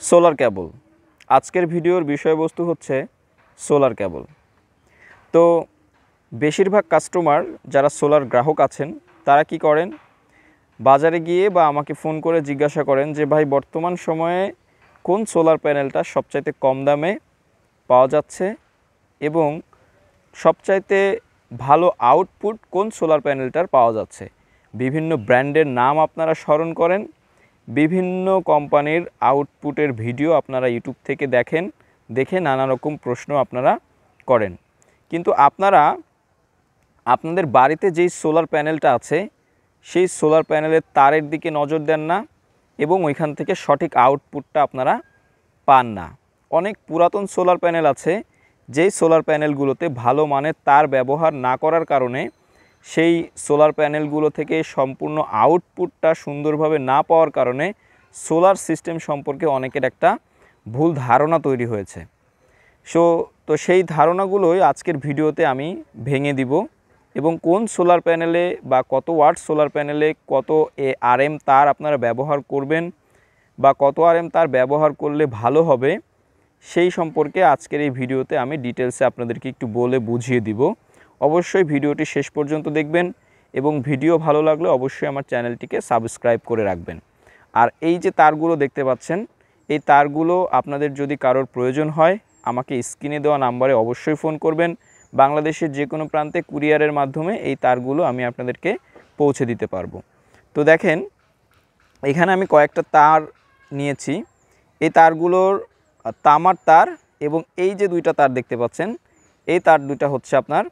Solar কেবল। আজকের ভিডিওর বিষয়বস্তু হচ্ছে সোলার কেবল। তো বেশিরভাগ কাস্টমার যারা সোলার গ্রাহক আছেন তারা কি করেন, বাজারে গিয়ে বা আমাকে ফোন করে জিজ্ঞাসা করেন যে ভাই বর্তমান সময়ে কোন সোলার প্যানেলটা সবচাইতে কম দামে পাওয়া যাচ্ছে এবং সবচাইতে ভালো আউটপুট কোন সোলার প্যানেলটার পাওয়া যাচ্ছে। বিভিন্ন ব্র্যান্ডের নাম আপনারা স্মরণ করেন, বিভিন্ন কোম্পানির আউটপুটের ভিডিও আপনারা ইউটিউব থেকে দেখে নানা রকম প্রশ্ন আপনারা করেন, কিন্তু আপনারা আপনাদের বাড়িতে যেই সোলার প্যানেলটা আছে সেই সোলার প্যানেলের তারের দিকে নজর দেন না এবং ওইখান থেকে সঠিক আউটপুটটা আপনারা পান না। অনেক পুরাতন সোলার প্যানেল আছে যেই সোলার প্যানেলগুলোতে ভালো মানের তার ব্যবহার না করার কারণে সেই সোলার প্যানেলগুলো থেকে সম্পূর্ণ আউটপুটটা সুন্দরভাবে না পাওয়ার কারণে সোলার সিস্টেম সম্পর্কে অনেকের একটা ভুল ধারণা তৈরি হয়েছে। তো সেই ধারণাগুলোই আজকের ভিডিওতে আমি ভেঙে দিব এবং কোন সোলার প্যানেলে বা কত ওয়াট সোলার প্যানেলে কত আরএম তার আপনারা ব্যবহার করবেন বা কত আরএম তার ব্যবহার করলে ভালো হবে সেই সম্পর্কে আজকের এই ভিডিওতে আমি ডিটেলসে আপনাদেরকে একটু বলে বুঝিয়ে দিব। অবশ্যই ভিডিওটি শেষ পর্যন্ত দেখবেন এবং ভিডিও ভালো লাগলে অবশ্যই আমার চ্যানেলটিকে সাবস্ক্রাইব করে রাখবেন। আর এই যে তারগুলো দেখতে পাচ্ছেন, এই তারগুলো আপনাদের যদি কারোর প্রয়োজন হয় আমাকে স্ক্রিনে দেওয়া নাম্বারে অবশ্যই ফোন করবেন। বাংলাদেশের যে কোনো প্রান্তে কুরিয়ারের মাধ্যমে এই তারগুলো আমি আপনাদেরকে পৌঁছে দিতে পারবো। তো দেখেন, এখানে আমি কয়েকটা তার নিয়েছি। এই তারগুলোর তামার তার এবং এই যে দুইটা তার দেখতে পাচ্ছেন এই তার দুইটা হচ্ছে আপনার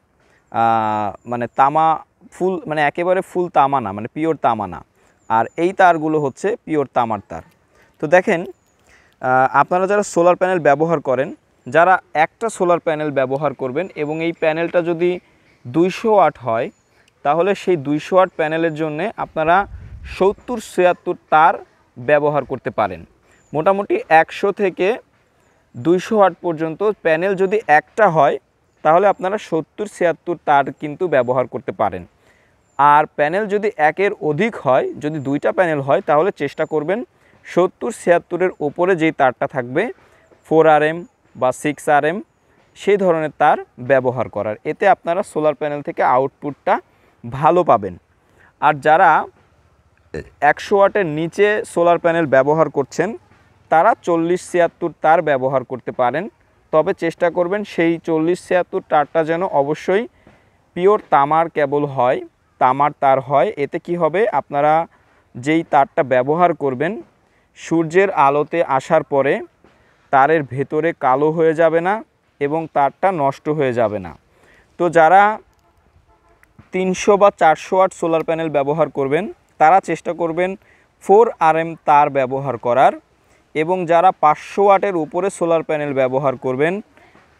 মানে তামা ফুল, মানে একেবারে ফুল তামা না, মানে পিওর তামা না। আর এই তারগুলো হচ্ছে পিওর তামার তার। তো দেখেন, আপনারা যারা সোলার প্যানেল ব্যবহার করেন, যারা একটা সোলার প্যানেল ব্যবহার করবেন এবং এই প্যানেলটা যদি 200 ওয়াট হয় তাহলে সেই 200 ওয়াট প্যানেলের জন্য আপনারা 70-76 তার ব্যবহার করতে পারেন। মোটামুটি 100 থেকে 200 ওয়াট পর্যন্ত প্যানেল যদি একটা হয় তাহলে আপনারা 70-76 তার কিন্তু ব্যবহার করতে পারেন। আর প্যানেল যদি একের অধিক হয়, যদি দুইটা প্যানেল হয় তাহলে চেষ্টা করবেন 70-76-এর ওপরে যেই তারটা থাকবে 4RM বা 6RM সেই ধরনের তার ব্যবহার করার। এতে আপনারা সোলার প্যানেল থেকে আউটপুটটা ভালো পাবেন। আর যারা 100 ওয়াটের নিচে সোলার প্যানেল ব্যবহার করছেন তারা 40-76 তার ব্যবহার করতে পারেন, তবে চেষ্টা করবেন সেই 40-76 তারটা যেন অবশ্যই পিওর তামার কেবল হয়, তামার তার হয়। এতে কি হবে, আপনারা যেই তারটা ব্যবহার করবেন সূর্যের আলোতে আসার পরে তারের ভেতরে কালো হয়ে যাবে না এবং তারটা নষ্ট হয়ে যাবে না। তো যারা 300 বা 400 ওয়াট সোলার প্যানেল ব্যবহার করবেন তারা চেষ্টা করবেন 4RM তার ব্যবহার করার এবং যারা 500 ওয়াটের উপরে সোলার প্যানেল ব্যবহার করবেন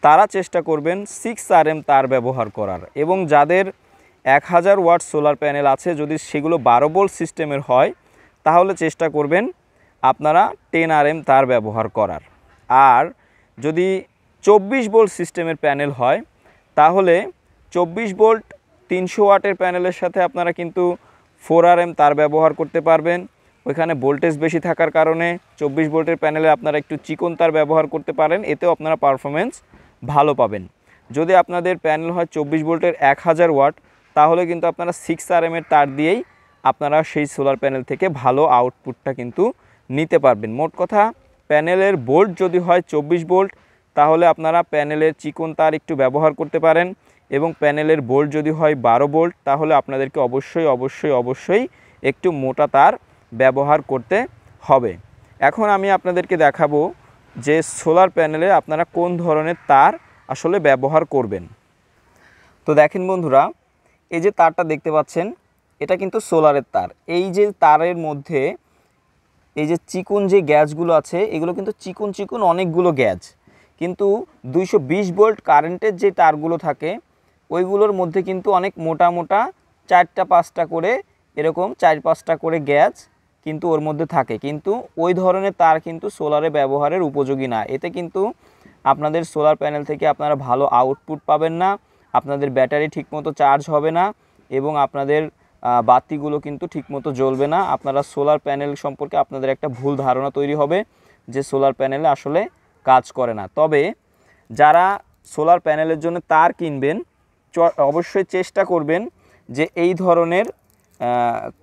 তারা চেষ্টা করবেন 6RM তার ব্যবহার করার এবং যাদের 1000 ওয়াট সোলার প্যানেল আছে যদি সেগুলো 12 ভোল্ট সিস্টেমের হয় তাহলে চেষ্টা করবেন আপনারা 10RM তার ব্যবহার করার। আর যদি 24 ভোল্ট সিস্টেমের প্যানেল হয় তাহলে 24 ভোল্ট 300 ওয়াটের প্যানেলের সাথে আপনারা কিন্তু 4RM তার ব্যবহার করতে পারবেন। ওইখানে ভোল্টেজ বেশি থাকার কারণে 24 ভোল্টের প্যানেলে আপনারা একটু চিকন তার ব্যবহার করতে পারেন, এতেও আপনারা পারফরমেন্স ভালো পাবেন। যদি আপনাদের প্যানেল হয় 24 ভোল্টের 1000 ওয়াট তাহলে কিন্তু আপনারা 6RM এর তার দিয়েই আপনারা সেই সোলার প্যানেল থেকে ভালো আউটপুটটা কিন্তু নিতে পারবেন। মোট কথা, প্যানেলের ভোল্ট যদি হয় 24 ভোল্ট তাহলে আপনারা প্যানেলের চিকন তার একটু ব্যবহার করতে পারেন এবং প্যানেলের ভোল্ট যদি হয় 12 ভোল্ট তাহলে আপনাদেরকে অবশ্যই একটু মোটা তার ব্যবহার করতে হবে। এখন আমি আপনাদেরকে দেখাবো যে সোলার প্যানেলে আপনারা কোন ধরনের তার আসলে ব্যবহার করবেন। তো দেখেন বন্ধুরা, এই যে তারটা দেখতে পাচ্ছেন এটা কিন্তু সোলারের তার। এই যে তারের মধ্যে এই যে চিকন যে গ্যাসগুলো আছে এগুলো কিন্তু চিকন অনেকগুলো গ্যাস, কিন্তু 220 ভোল্ট কারেন্টের যে তারগুলো থাকে ওইগুলোর মধ্যে কিন্তু অনেক মোটা 4টা-5টা করে এরকম 4-5টা করে গ্যাস কিন্তু ওর মধ্যে থাকে, কিন্তু ওই ধরনের তার কিন্তু সোলারে ব্যবহারের উপযোগী না। এতে কিন্তু আপনাদের সোলার প্যানেল থেকে আপনারা ভালো আউটপুট পাবেন না, আপনাদের ব্যাটারি ঠিকমতো চার্জ হবে না এবং আপনাদের বাতিগুলো কিন্তু ঠিকমতো জ্বলবে না। আপনারা সোলার প্যানেল সম্পর্কে আপনাদের একটা ভুল ধারণা তৈরি হবে যে সোলার প্যানেলে আসলে কাজ করে না। তবে যারা সোলার প্যানেলের জন্য তার কিনবেন অবশ্যই চেষ্টা করবেন যে এই ধরনের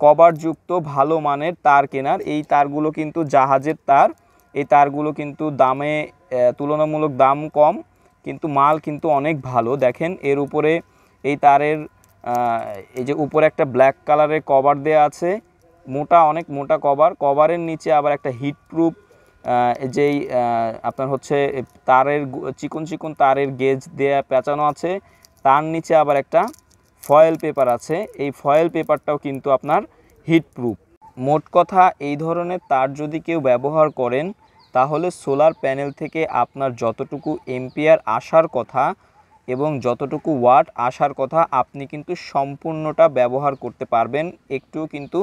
কভারযুক্ত ভালো মানের তার কেনার। এই তারগুলো কিন্তু জাহাজের তার, এই তারগুলো কিন্তু দামে তুলনামূলক দাম কম, কিন্তু মাল কিন্তু অনেক ভালো। দেখেন এর উপরে এই তারের এই যে উপরে একটা ব্ল্যাক কালারের কভার দেওয়া আছে, অনেক মোটা কভারের নিচে আবার একটা হিটপ্রুফ যেই আপনার হচ্ছে তারের চিকন চিকন তারের গেজ দেয়া পেঁচানো আছে, তার নিচে আবার একটা ফয়েল পেপার আছে। এই ফয়েল পেপারটাও কিন্তু আপনার হিটপ্রুফ। মোট কথা এই ধরনের তার যদি কেউ ব্যবহার করেন তাহলে সোলার প্যানেল থেকে আপনার যতটুকু এম্পিয়ার আসার কথা এবং যতটুকু ওয়াট আসার কথা আপনি কিন্তু সম্পূর্ণটা ব্যবহার করতে পারবেন, একটুও কিন্তু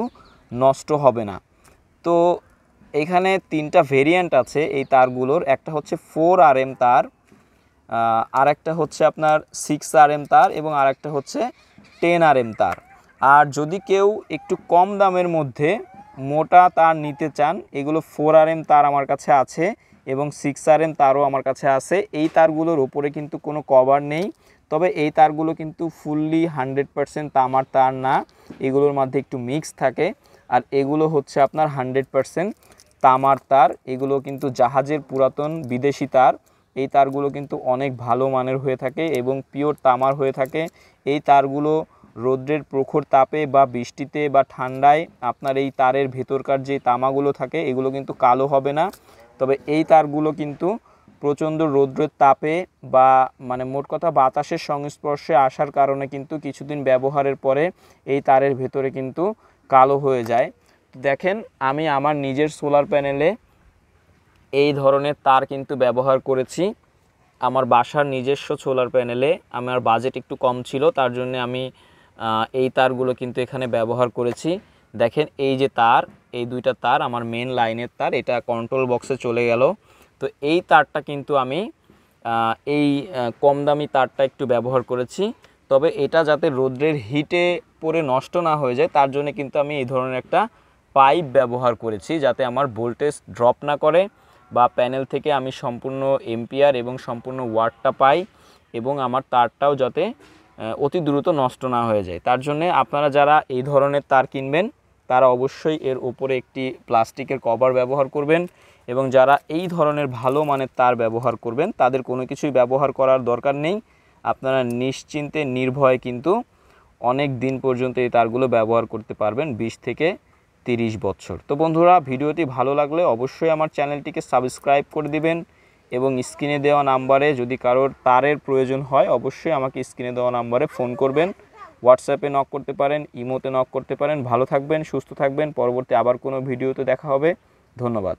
নষ্ট হবে না। তো এখানে 3টা ভেরিয়েন্ট আছে এই তারগুলোর, একটা হচ্ছে 4RM তার, আর একটা হচ্ছে আপনার 6RM তার এবং আর একটা হচ্ছে 10RM তার। আর যদি কেউ একটু কম দামের মধ্যে মোটা তার নিতে চান, এগুলো 4RM তার আমার কাছে আছে এবং 6RM তারও আমার কাছে আছে। এই তারগুলোর ওপরে কিন্তু কোনো কভার নেই, তবে এই তারগুলো কিন্তু ফুললি 100% তামার তার না, এগুলোর মধ্যে একটু মিক্স থাকে। আর এগুলো হচ্ছে আপনার 100% তামার তার। এগুলো কিন্তু জাহাজের পুরাতন বিদেশি তার। এই তারগুলো কিন্তু অনেক ভালো মানের হয়ে থাকে এবং পিওর তামার হয়ে থাকে। এই তারগুলো রৌদ্রের প্রখর তাপে বা বৃষ্টিতে বা ঠান্ডায় আপনার এই তারের ভেতরকার যে তামাগুলো থাকে এগুলো কিন্তু কালো হবে না। তবে এই তারগুলো কিন্তু প্রচণ্ড রৌদ্রের তাপে বা মানে মোট কথা বাতাসের সংস্পর্শে আসার কারণে কিন্তু কিছুদিন ব্যবহারের পরে এই তারের ভেতরে কিন্তু কালো হয়ে যায়। দেখেন আমি আমার নিজের সোলার প্যানেলে এই ধরনের তার কিন্তু ব্যবহার করেছি। আমার বাসার নিজস্ব সোলার প্যানেলে আমার বাজেট একটু কম ছিল, তার জন্য আমি এই তারগুলো কিন্তু এখানে ব্যবহার করেছি। দেখেন এই যে তার, এই 2টা তার আমার মেন লাইনের তার, এটা কন্ট্রোল বক্সে চলে গেল। তো এই তারটা কিন্তু আমি এই কম দামি তারটা একটু ব্যবহার করেছি। তবে এটা যাতে রৌদ্রের হিটে পড়ে নষ্ট না হয়ে যায় তার জন্য কিন্তু আমি এই ধরনের একটা পাইপ ব্যবহার করেছি, যাতে আমার ভোল্টেজ ড্রপ না করে বা প্যানেল থেকে আমি সম্পূর্ণ এম্পিয়ার এবং সম্পূর্ণ ওয়াটটা পাই এবং আমার তারটাও যাতে অতি দ্রুত নষ্ট না হয়ে যায়। তার জন্য আপনারা যারা এই ধরনের তার কিনবেন তারা অবশ্যই এর উপরে একটি প্লাস্টিকের কভার ব্যবহার করবেন এবং যারা এই ধরনের ভালো মানের তার ব্যবহার করবেন তাদের কোনো কিছুই ব্যবহার করার দরকার নেই। আপনারা নিশ্চিন্তে নির্ভয়ে কিন্তু অনেক দিন পর্যন্ত এই তারগুলো ব্যবহার করতে পারবেন, 20 থেকে 30 বছর। তো বন্ধুরা, ভিডিওটি ভালো লাগলে অবশ্যই আমার চ্যানেলটিকে সাবস্ক্রাইব করে দিবেন এবং স্ক্রিনে দেওয়া নাম্বারে যদি কারোর তারের প্রয়োজন হয় অবশ্যই আমাকে স্ক্রিনে দেওয়া নাম্বারে ফোন করবেন। হোয়াটসঅ্যাপে নক করতে পারেন, ইমোতে নক করতে পারেন। ভালো থাকবেন, সুস্থ থাকবেন। পরবর্তী আবার কোনো ভিডিওতে দেখা হবে। ধন্যবাদ।